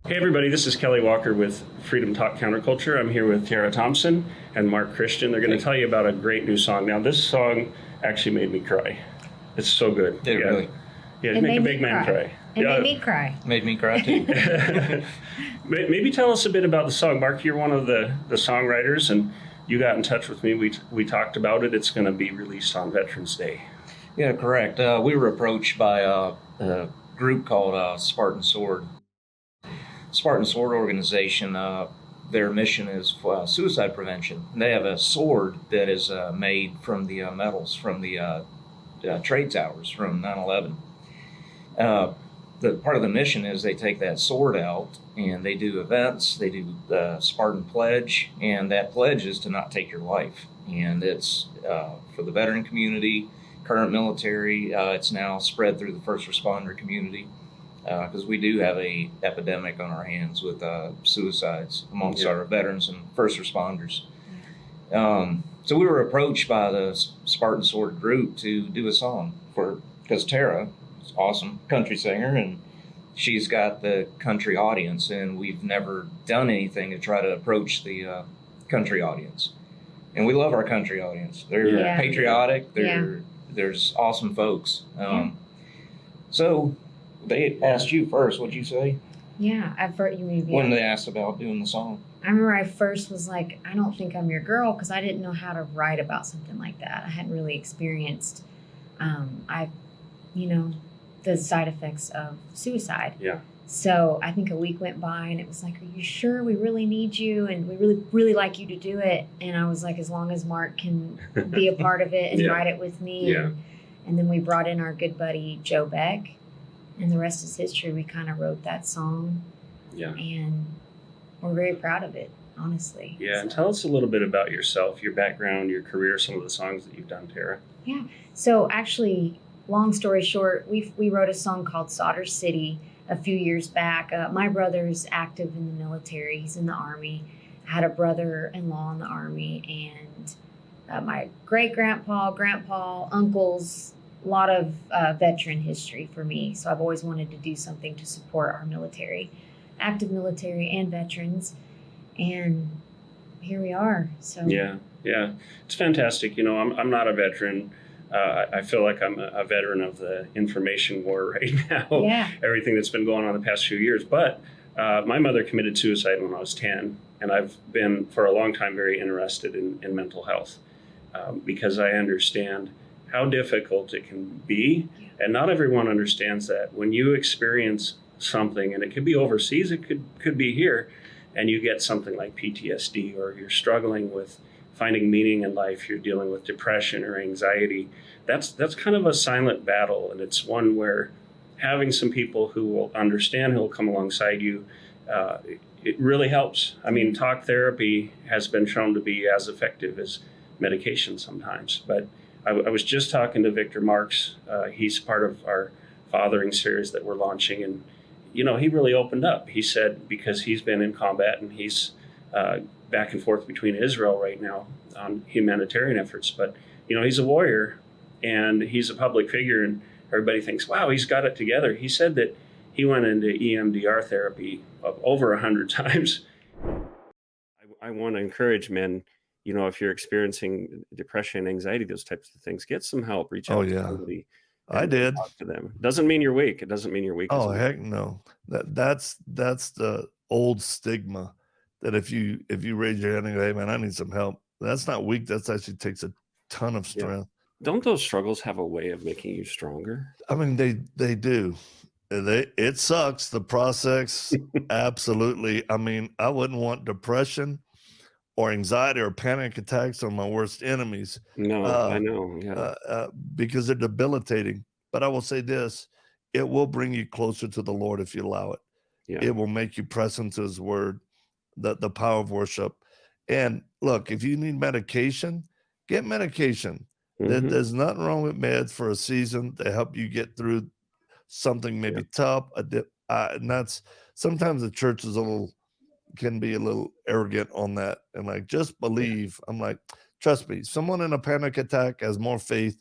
Hey everybody, this is Kelly Walker with Freedom Talk Counterculture. I'm here with Tara Thompson and Marc Christian. They're going to tell you about a great new song. Now, this song actually made me cry. It's so good. Did it really? Yeah, it make a big man cry. It made me cry. Made me cry too. Maybe tell us a bit about the song. Marc, you're one of the songwriters, and you got in touch with me. We talked about it. It's going to be released on Veterans Day. Yeah, correct. We were approached by a group called Spartan Sword. Spartan Sword organization, their mission is suicide prevention. They have a sword that is made from the metals from the trade towers from 9/11. The part of the mission is they take that sword out and they do events. They do the Spartan Pledge, and that pledge is to not take your life. And it's for the veteran community, current military. It's now spread through the first responder community. Because we do have a epidemic on our hands with suicides amongst our veterans and first responders. So we were approached by the Spartan Sword group to do a song because Tara is an awesome country singer and she's got the country audience, and we've never done anything to try to approach the country audience. And we love our country audience. They're patriotic. There's awesome folks. So they asked you first, what'd you say? Yeah, at first when they asked about doing the song. I remember I first was like, I don't think I'm your girl, because I didn't know how to write about something like that. I hadn't really experienced, the side effects of suicide. Yeah. So I think a week went by, and it was like, are you sure? We really need you, and we really, really like you to do it. And I was like, as long as Marc can be a part of it and write it with me. Yeah. And then we brought in our good buddy Joe Beck. And the rest is history. We kind of wrote that song. Yeah. And we're very proud of it, honestly. Yeah, and tell us a little bit about yourself, your background, your career, some of the songs that you've done, Tara. Yeah. So actually, long story short, we wrote a song called Soldier City a few years back. My brother's active in the military. He's in the Army. I had a brother-in-law in the Army. And my great-grandpa, grandpa, uncles, a lot of veteran history for me. So I've always wanted to do something to support our military, active military and veterans. And here we are. So Yeah. It's fantastic. I'm not a veteran. I feel like I'm a veteran of the information war right now. Yeah. Everything that's been going on the past few years. But my mother committed suicide when I was 10. And I've been, for a long time, very interested in mental health because I understand how difficult it can be. And not everyone understands that. When you experience something, and it could be overseas, it could be here, and you get something like PTSD, or you're struggling with finding meaning in life, you're dealing with depression or anxiety, that's kind of a silent battle. And it's one where having some people who will understand, who will come alongside you, it really helps. I mean, talk therapy has been shown to be as effective as medication sometimes. But I was just talking to Victor Marks. He's part of our fathering series that we're launching. And, he really opened up. He said, because he's been in combat and he's back and forth between Israel right now on humanitarian efforts. But, he's a warrior and he's a public figure, and everybody thinks, wow, he's got it together. He said that he went into EMDR therapy over 100 times. I want to encourage men, if you're experiencing depression, anxiety, those types of things, get some help, reach out to somebody. I did. Talk to them. Doesn't mean you're weak. It doesn't mean you're weak. Oh, heck no. That's the old stigma that if you raise your hand and go, hey man, I need some help. That's not weak. That's actually takes a ton of strength. Don't those struggles have a way of making you stronger? I mean, they do. It sucks. The process, absolutely. I mean, I wouldn't want depression or anxiety or panic attacks on my worst enemies. No, I know. Yeah. Because they're debilitating. But I will say this, it will bring you closer to the Lord if you allow it. Yeah. It will make you press into his word, the power of worship. And look, if you need medication, get medication. Mm-hmm. There's nothing wrong with meds for a season to help you get through something maybe tough. And that's sometimes the church is can be a little arrogant on that, and like, just believe. I'm like, trust me, someone in a panic attack has more faith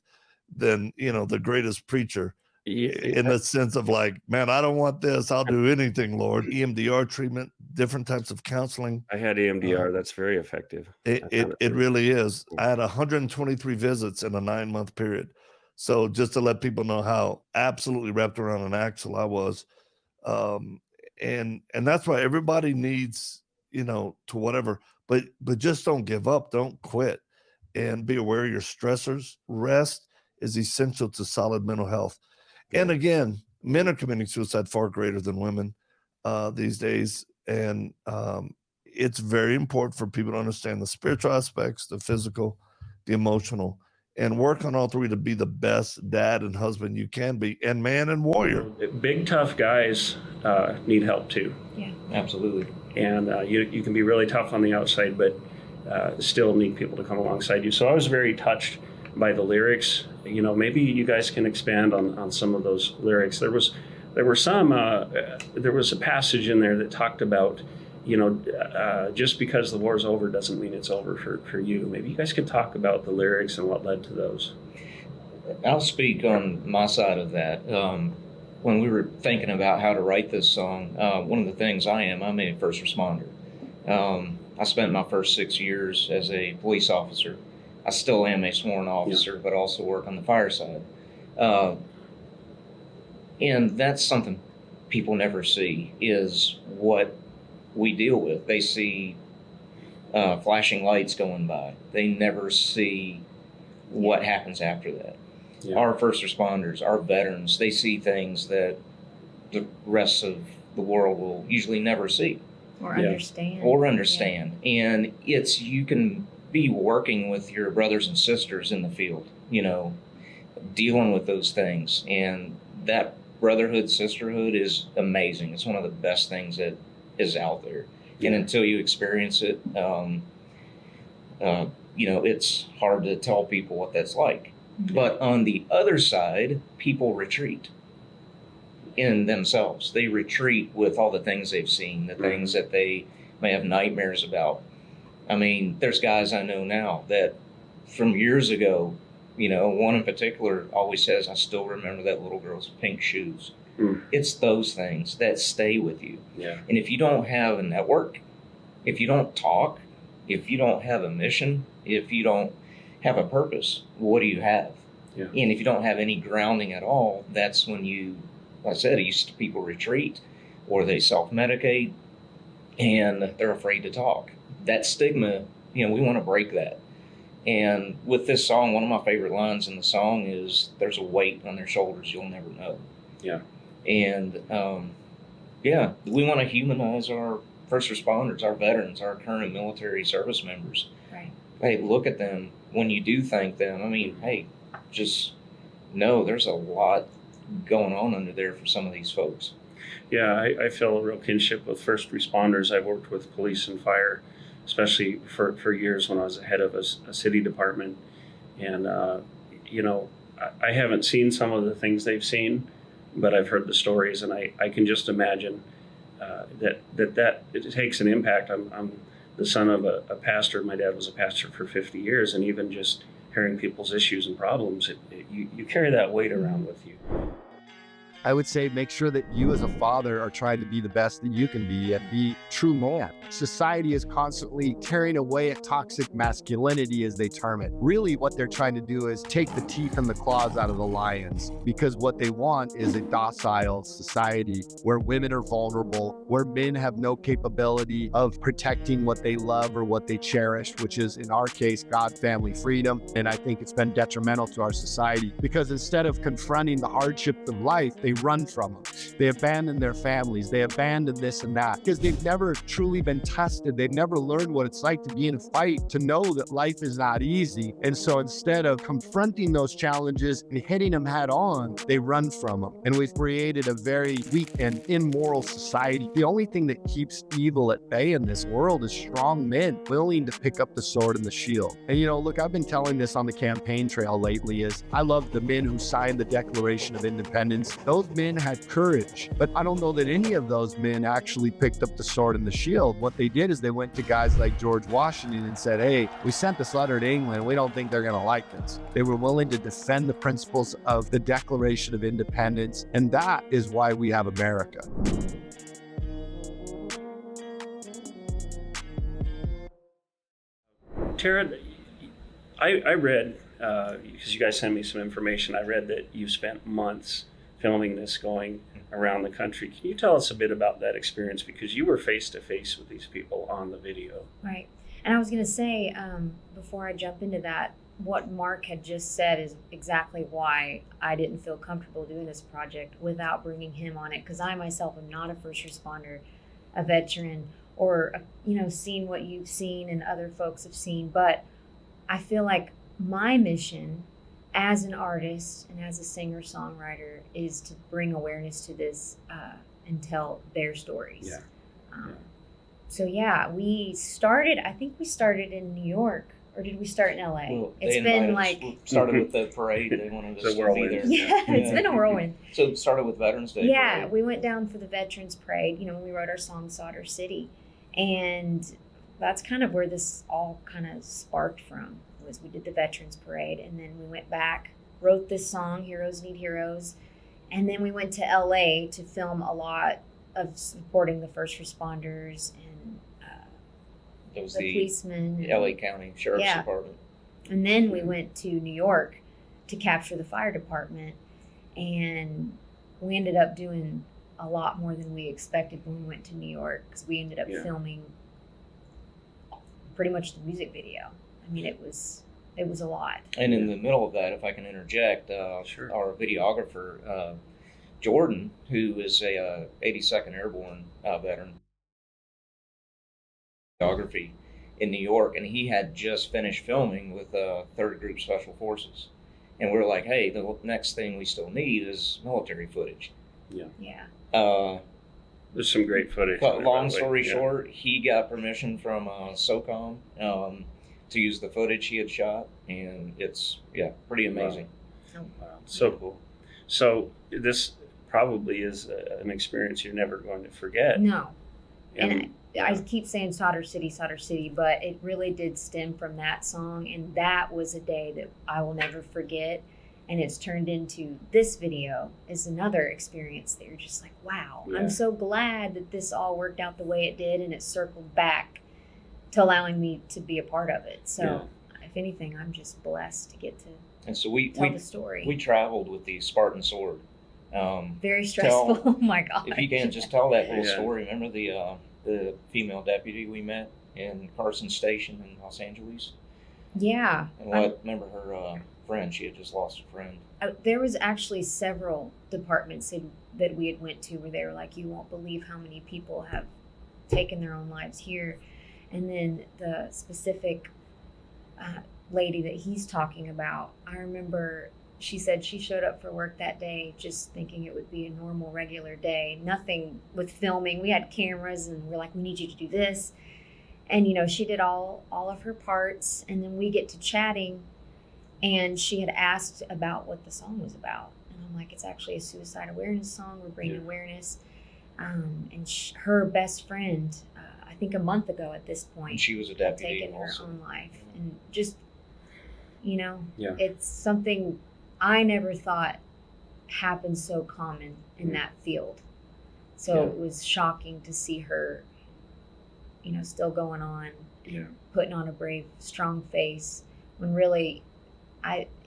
than the greatest preacher. in the sense of like, man, I don't want this. I'll do anything, Lord. EMDR treatment, different types of counseling. I had EMDR. That's very effective. It really is. I had 123 visits in a 9-month period. So just to let people know how absolutely wrapped around an axle I was. And that's why everybody needs, to whatever, but just don't give up. Don't quit, and be aware of your stressors. Rest is essential to solid mental health. And again, men are committing suicide far greater than women these days. And it's very important for people to understand the spiritual aspects, the physical, the emotional, and work on all three to be the best dad and husband you can be, and man and warrior. Big, tough guys need help too. Yeah, absolutely. And you can be really tough on the outside, but still need people to come alongside you. So I was very touched by the lyrics. Maybe you guys can expand on some of those lyrics. There was a passage in there that talked about, just because the war's over doesn't mean it's over for you. Maybe you guys could talk about the lyrics and what led to those. I'll speak on my side of that. When we were thinking about how to write this song, one of the things I'm a first responder. I spent my first 6 years as a police officer. I still am a sworn officer, but also work on the fire side. And that's something people never see, is what we deal with. They see flashing lights going by. They never see what happens after that. Yeah. Our first responders, our veterans, they see things that the rest of the world will usually never see. Or understand. And you can be working with your brothers and sisters in the field, dealing with those things. And that brotherhood, sisterhood is amazing. It's one of the best things that is out there. Yeah. And until you experience it, it's hard to tell people what that's like. Mm-hmm. But on the other side, people retreat in themselves. They retreat with all the things they've seen, the things that they may have nightmares about. I mean, there's guys I know now that from years ago, one in particular always says, I still remember that little girl's pink shoes. It's those things that stay with you. Yeah. And if you don't have a network, if you don't talk, if you don't have a mission, if you don't have a purpose, what do you have? Yeah. And if you don't have any grounding at all, that's when like I said, people retreat or they self-medicate and they're afraid to talk. That stigma, we want to break that. And with this song, one of my favorite lines in the song is, there's a weight on their shoulders you'll never know. Yeah. And, we want to humanize our first responders, our veterans, our current military service members. Right. Hey, look at them. When you do thank them, just know there's a lot going on under there for some of these folks. Yeah, I feel a real kinship with first responders. I've worked with police and fire, especially for years when I was head of a city department. And, I haven't seen some of the things they've seen, but I've heard the stories, and I can just imagine that it takes an impact. I'm the son of a pastor. My dad was a pastor for 50 years, and even just hearing people's issues and problems, you carry that weight around with you. I would say make sure that you as a father are trying to be the best that you can be and be true man. Society is constantly tearing away at toxic masculinity, as they term it. Really what they're trying to do is take the teeth and the claws out of the lions, because what they want is a docile society where women are vulnerable, where men have no capability of protecting what they love or what they cherish, which is in our case, God, family, freedom. And I think it's been detrimental to our society, because instead of confronting the hardships of life, they run from them. They abandon their families. They abandon this and that because they've never truly been tested. They've never learned what it's like to be in a fight, to know that life is not easy. And so instead of confronting those challenges and hitting them head on, they run from them. And we've created a very weak and immoral society. The only thing that keeps evil at bay in this world is strong men willing to pick up the sword and the shield. And look, I've been telling this on the campaign trail lately, is I love the men who signed the Declaration of Independence. Those Those men had courage, but I don't know that any of those men actually picked up the sword and the shield. What they did is they went to guys like George Washington and said, hey, we sent this letter to England. We don't think they're going to like this. They were willing to defend the principles of the Declaration of Independence, and that is why we have America. Tara, I read, because you guys sent me some information, I read that you spent months filming this, going around the country. Can you tell us a bit about that experience? Because you were face to face with these people on the video. Right. And I was going to say, before I jump into that, what Marc had just said is exactly why I didn't feel comfortable doing this project without bringing him on it, because I myself am not a first responder, a veteran, or, seen what you've seen and other folks have seen. But I feel like my mission as an artist and as a singer-songwriter is to bring awareness to this and tell their stories. Yeah. So yeah, we started in New York, or did we start in LA? Well, It's been like, we started with the parade. They wanted us The to be whirlwind. there. yeah, it's been a whirlwind. So it started with Veterans Day. Yeah, parade. we went down for the Veterans Parade, when we wrote our song Solder City. And that's kind of where this all kind of sparked from, was we did the Veterans Parade, and then we went back, wrote this song, Heroes Need Heroes, and then we went to LA to film a lot of supporting the first responders and It was the the policemen. LA County Sheriff's Yeah. Department. And then we went to New York to capture the fire department, and we ended up doing a lot more than we expected when we went to New York, because we ended up Yeah. filming pretty much the music video. I mean, it was a lot. And in the middle of that, if I can interject, Sure. our videographer, Jordan, who is a 82nd Airborne veteran, videography in New York, and he had just finished filming with 3rd Group Special Forces. And we're like, hey, the next thing we still need is military footage. Yeah. There's some great footage. But on it, long by the way. story Yeah. short, he got permission from SOCOM to use the footage he had shot, and it's pretty amazing. Wow, so cool. So this probably is an experience you're never going to forget. No. And And I keep saying Solder City, but it really did stem from that song, and that was a day that I will never forget. And it's turned into this video is another experience that you're just like, wow, Yeah. I'm so glad that this all worked out the way it did, and it circled back to allowing me to be a part of it. So if anything, I'm just blessed to get to And so we tell the story. we traveled with the Spartan Sword. Very stressful. Oh my God. If you can just tell that little Yeah. story. Remember the female deputy we met in Carson Station in Los Angeles? Yeah. And remember her friend? She had just lost a friend. There was actually several departments that we had went to where they were like, you won't believe how many people have taken their own lives here. And then the specific lady that he's talking about, I remember she said she showed up for work that day just thinking it would be a normal, regular day. Nothing with filming. We had cameras, and we're like, we need you to do this. And, she did all of her parts. And then we get to chatting, and she had asked about what the song was about. And I'm like, it's actually a suicide awareness song. We're bringing awareness. And her best friend, I think a month ago at this point, And she was a had deputy taken her also. own life. And just, Yeah. it's something I never thought happened so common in that field. So Yeah. it was shocking to see her, still going on and Yeah. putting on a brave, strong face, when really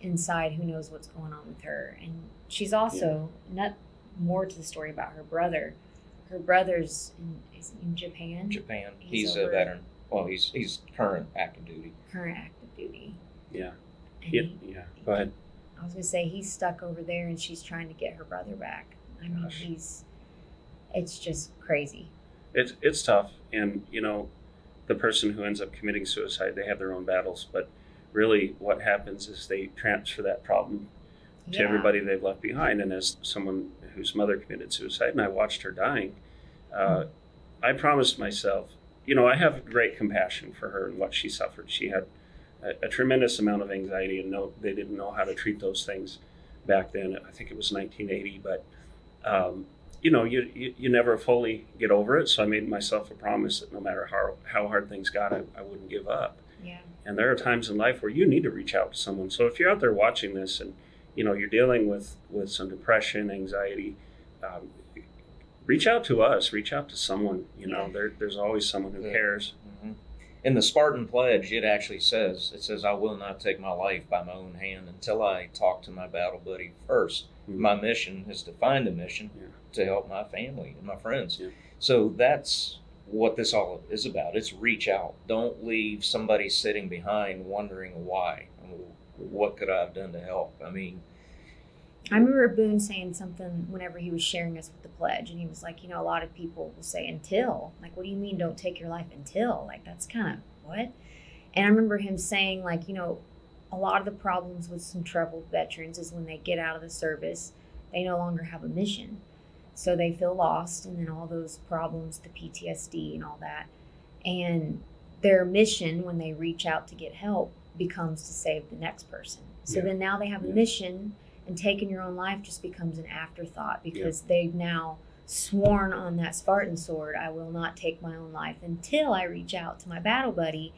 inside, who knows what's going on with her. And she's also not more to the story about her brother. Her brother's in Japan. Japan. He's He's a over- veteran. Well, he's current active duty. Current active duty. Yeah. And Yeah. Yeah. Go ahead. I was gonna say he's stuck over there, and she's trying to get her brother back. I mean, Gosh. it's just crazy. It's tough, and the person who ends up committing suicide, they have their own battles, but really what happens is they transfer that problem to Yeah. everybody they've left behind. And as someone whose mother committed suicide and I watched her dying, I promised myself, I have great compassion for her and what she suffered. She had a tremendous amount of anxiety, and they didn't know how to treat those things back then. I think it was 1980, but you never fully get over it. So I made myself a promise that no matter how hard things got, I wouldn't give up. Yeah. And there are times in life where you need to reach out to someone. So if you're out there watching this and you're dealing with some depression, anxiety, reach out to us. Reach out to someone. There's always someone who cares. Mm-hmm. In the Spartan Pledge, it actually says, I will not take my life by my own hand until I talk to my battle buddy first. Mm-hmm. My mission is to find a mission to help my family and my friends. Yeah. So that's what this all is about. It's reach out. Don't leave somebody sitting behind wondering why. What could I have done to help? I remember Boone saying something whenever he was sharing us with the pledge, and he was like, a lot of people will say until. Like, what do you mean don't take your life until? Like, that's kind of what? And I remember him saying, like, a lot of the problems with some troubled veterans is when they get out of the service, they no longer have a mission. So they feel lost, and then all those problems, the PTSD and all that. And their mission, when they reach out to get help, becomes to save the next person. So then now they have a mission, and taking your own life just becomes an afterthought because they've now sworn on that Spartan sword, I will not take my own life until I reach out to my battle buddy.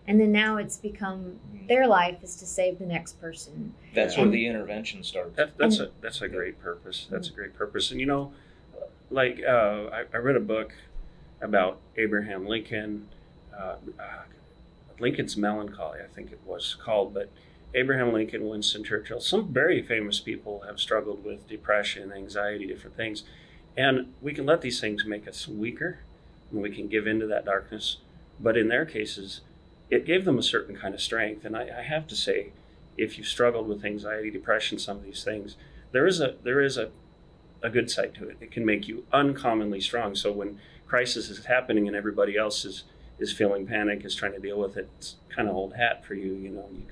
And then now it's become their life is to save the next person. That's where the intervention starts. That's a great purpose. That's a great purpose. And I read a book about Abraham Lincoln, Lincoln's Melancholy, I think it was called, but Abraham Lincoln, Winston Churchill, some very famous people have struggled with depression, anxiety, different things. And we can let these things make us weaker, and we can give into that darkness. But in their cases, it gave them a certain kind of strength. And I have to say, if you struggled with anxiety, depression, some of these things, there is a good side to it. It can make you uncommonly strong. So when crisis is happening and everybody else is feeling panic, is trying to deal with it, it's kind of old hat for you.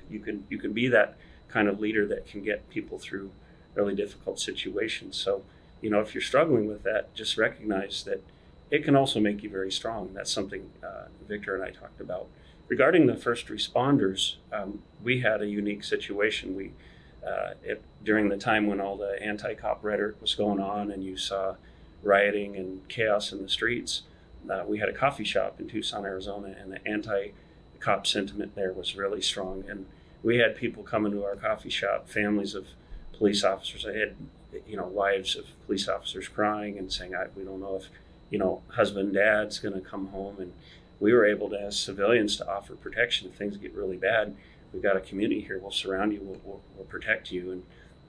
You can be that kind of leader that can get people through really difficult situations. So, if you're struggling with that, just recognize that it can also make you very strong. That's something Victor and I talked about. Regarding the first responders, we had a unique situation. During the time when all the anti-cop rhetoric was going on and you saw rioting and chaos in the streets, we had a coffee shop in Tucson, Arizona, and the anti-cop sentiment there was really strong. And we had people come into our coffee shop, families of police officers. I had, wives of police officers crying and saying, we don't know if, husband, dad's going to come home. And we were able to, as civilians, to offer protection if things get really bad. We've got a community here. We'll surround you. We'll protect you.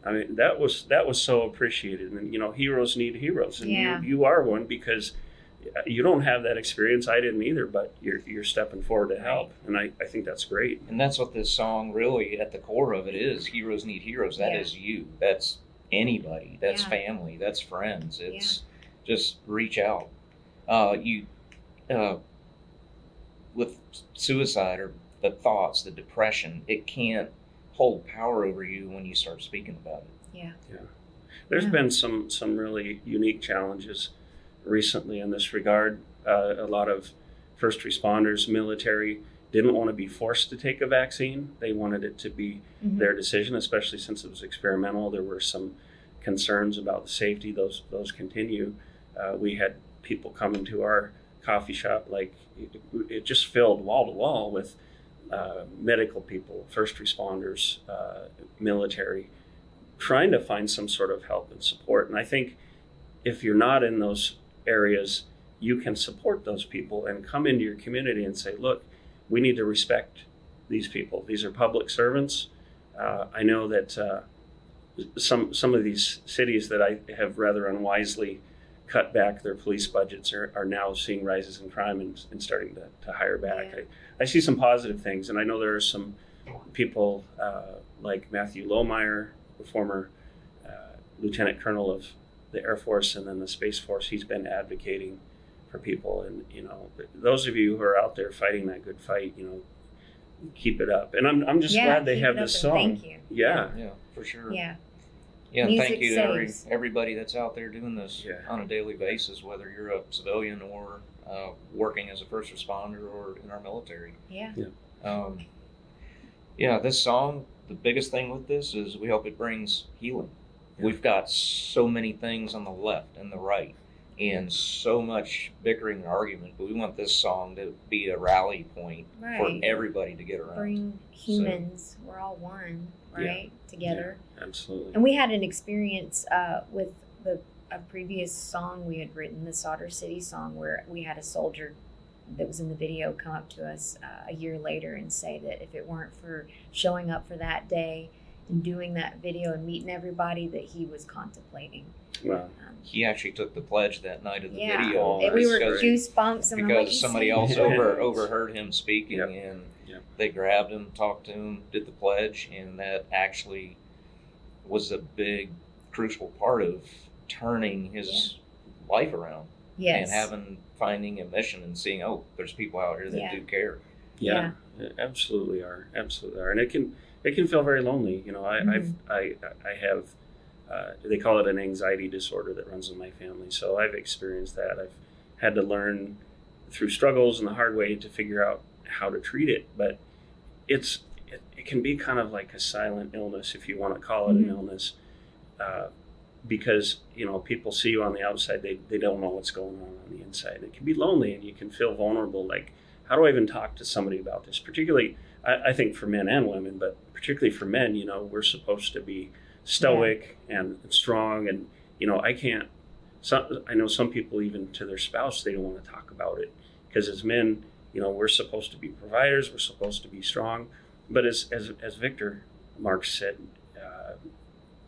And that was so appreciated. And heroes need heroes, and you are one because you don't have that experience. I didn't either, but you're stepping forward to help, and I think that's great. And that's what this song really, at the core of it, is. Heroes need heroes. That is you. That's anybody. That's family. That's friends. It's just reach out. With suicide or the thoughts, the depression, it can't hold power over you when you start speaking about it. Yeah. There's been some really unique challenges recently in this regard. A lot of first responders, military, didn't want to be forced to take a vaccine. They wanted it to be their decision, especially since it was experimental. There were some concerns about the safety. Those continue. We had people coming to our coffee shop, like it just filled wall to wall with medical people, first responders, military, trying to find some sort of help and support. And I think if you're not in those areas, you can support those people and come into your community and say, look, we need to respect these people. These are public servants. I know that some of these cities that I have rather unwisely cut back their police budgets are now seeing rises in crime and starting to hire back. I see some positive things, and I know there are some people like Matthew Lohmeyer, the former lieutenant colonel of the Air Force and then the Space Force. He's been advocating for people, and those of you who are out there fighting that good fight, keep it up. And I'm just glad they have this song. Thank you. Yeah, for sure. Yeah. Yeah, and Music thank you saves. to everybody that's out there doing this on a daily basis, whether you're a civilian or working as a first responder or in our military. Yeah. This song, the biggest thing with this is we hope it brings healing. We've got so many things on the left and the right, and so much bickering and argument, but we want this song to be a rally point for everybody to get around. Bring humans, we're all one, right? Together. Yeah, absolutely. And we had an experience with a previous song we had written, the Soldier City song, where we had a soldier that was in the video come up to us a year later and say that if it weren't for showing up for that day and doing that video and meeting everybody, that he was contemplating. Wow. He actually took the pledge that night of the Yeah. video. And we were goosebumps. And Because somebody else overheard him speaking, Yep. and Yep. they grabbed him, talked to him, did the pledge, and that actually was a big, crucial part of turning his life around. Yes. And finding a mission and seeing, oh, there's people out here that do care. Yeah, absolutely are, and it can feel very lonely. You know, I have they call it an anxiety disorder that runs in my family. So I've experienced that. I've had to learn through struggles and the hard way to figure out how to treat it. But it can be kind of like a silent illness, if you want to call it an illness, because you know people see you on the outside, they don't know what's going on the inside. It can be lonely, and you can feel vulnerable. Like, how do I even talk to somebody about this? Particularly, I think for men and women, but particularly for men, you know, we're supposed to be stoic and strong, and you know, I know some people, even to their spouse, they don't want to talk about it, because as men, you know, we're supposed to be providers, we're supposed to be strong. But as Victor Marc said a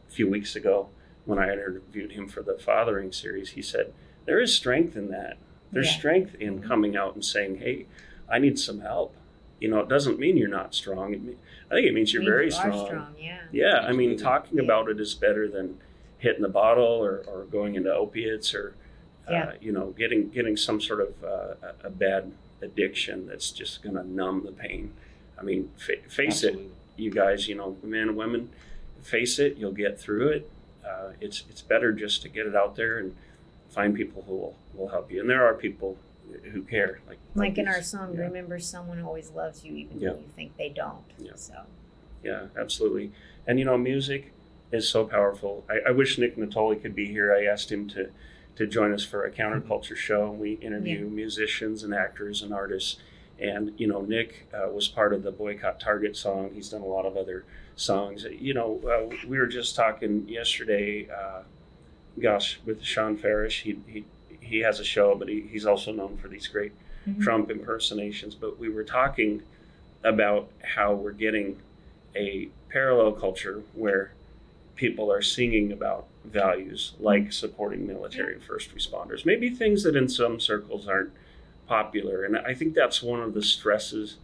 few weeks ago when I interviewed him for the fathering series, he said there is strength in that. There's strength in coming out and saying, hey, I need some help. You know, it doesn't mean you're not strong. I think it means you're very strong. Yeah, I mean, talking about it is better than hitting the bottle or going into opiates or, you know, getting some sort of a bad addiction that's just going to numb the pain. I mean, face it, you guys, you know, men and women, face it, you'll get through it. It's better just to get it out there and find people who will help you. And there are people who care. Like in our song, remember someone always loves you even when you think they don't. So. Yeah, absolutely. And you know, music is so powerful. I wish Nick Natoli could be here. I asked him to join us for a counterculture show. We interview musicians and actors and artists. And you know, Nick was part of the Boycott Target song. He's done a lot of other songs. You know, we were just talking yesterday, with Sean Farish. He has a show, but he's also known for these great Trump impersonations. But we were talking about how we're getting a parallel culture where people are singing about values like supporting military and first responders, maybe things that in some circles aren't popular. And I think that's one of the stresses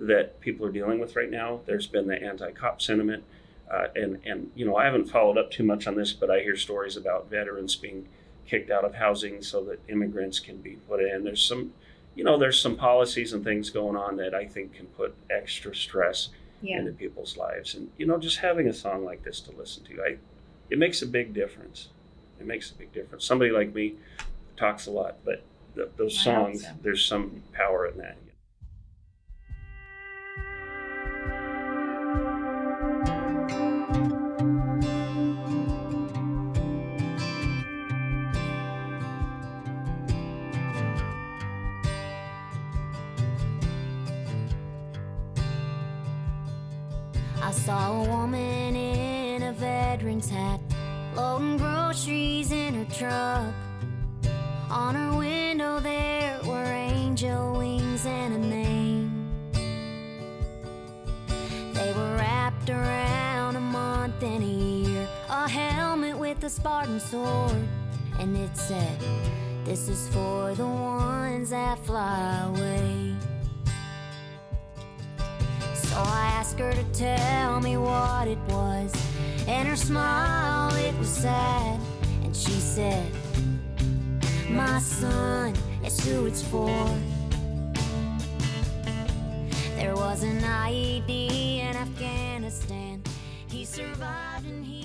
that people are dealing with right now. There's been the anti-cop sentiment, and you know, I haven't followed up too much on this, but I hear stories about veterans being kicked out of housing so that immigrants can be put in. There's some policies and things going on that I think can put extra stress into people's lives. And you know, just having a song like this to listen to, it makes a big difference. It makes a big difference. Somebody like me talks a lot, but those songs, there's some power in that. I saw a woman in a veteran's hat, loading groceries in her truck. On her window there were angel wings and a name. They were wrapped around a month and a year, a helmet with a Spartan sword, and it said, "This is for the ones that fly away." So I asked her to tell me what it was, and her smile, it was sad, and she said, "My son, it's who it's for." There was an IED in Afghanistan. He survived and he